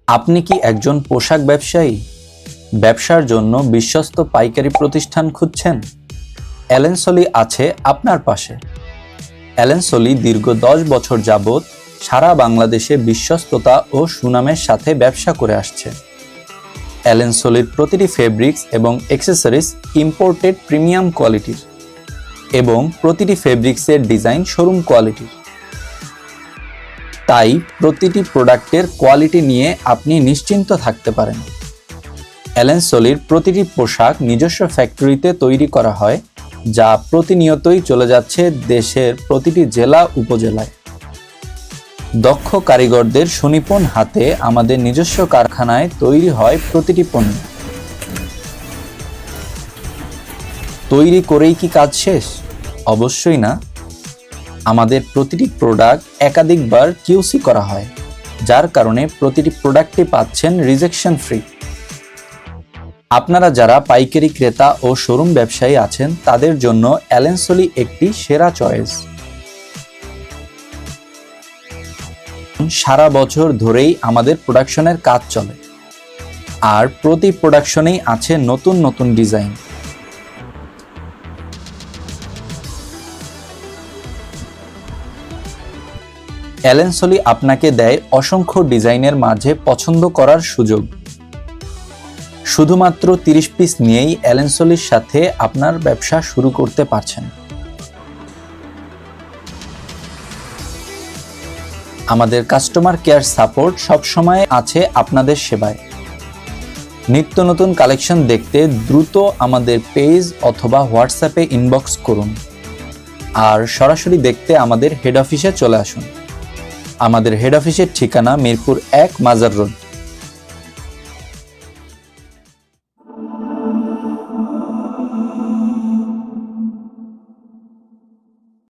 আপনি কি একজন পোশাক ব্যবসায়ী? ব্যবসার জন্য বিশ্বস্ত পাইকারি প্রতিষ্ঠান খুঁজছেন? অ্যালেন সলি আছে আপনার পাশে। অ্যালেন সলি দীর্ঘ 10 বছর যাবৎ সারা বাংলাদেশে বিশ্বস্ততা ও সুনামের সাথে ব্যবসা করে আসছে। অ্যালেন সলির প্রতিটি ফেব্রিক্স এবং অ্যাক্সেসরিজ ইম্পোর্টেড প্রিমিয়াম কোয়ালিটির এবং প্রতিটি ফেব্রিক্সের ডিজাইন শোরুম কোয়ালিটির। তাই প্রতিটি প্রোডাক্টের কোয়ালিটি নিয়ে আপনি নিশ্চিন্ত থাকতে পারেন। অ্যালেন সলির প্রতিটি পোশাক নিজস্ব ফ্যাক্টরিতে তৈরি করা হয়, যা প্রতিনিয়তই চলে যাচ্ছে দেশের প্রতিটি জেলা উপজেলায়। দক্ষ কারিগরদের সুনিপুণ হাতে আমাদের নিজস্ব কারখানায় তৈরি হয় প্রতিটি পণ্য। তৈরি করেই কি কাজ শেষ? অবশ্যই না। আমাদের প্রতিটি প্রোডাক্ট একাধিকবার কিউসি করা হয়, যার কারণে প্রতিটি প্রোডাক্টই পাচ্ছেন রিজেকশন ফ্রি। আপনারা যারা পাইকারি ক্রেতা ও শোরুম ব্যবসায়ী আছেন, তাদের জন্য অ্যালেন সলি একটি সেরা চয়েস। সারা বছর ধরেই আমাদের প্রোডাকশনের কাজ চলে, আর প্রতি প্রোডাকশনেই আছে নতুন নতুন ডিজাইন। অ্যালেন সলি আপনাকে দেয় অসংখ্য ডিজাইনের মাঝে পছন্দ করার সুযোগ। শুধুমাত্র 30 পিস নিয়েই অ্যালেন সলির সাথে আপনার ব্যবসা শুরু করতে পারছেন। আমাদের কাস্টমার কেয়ার সাপোর্ট সবসময় আছে আপনাদের সেবায়। নিত্য নতুন কালেকশন দেখতে দ্রুত আমাদের পেজ অথবা হোয়াটসঅ্যাপে ইনবক্স করুন, আর সরাসরি দেখতে আমাদের হেড অফিসে চলে আসুন। আমাদের হেড অফিসের ঠিকানা মিরপুর 1 মাজার রোড।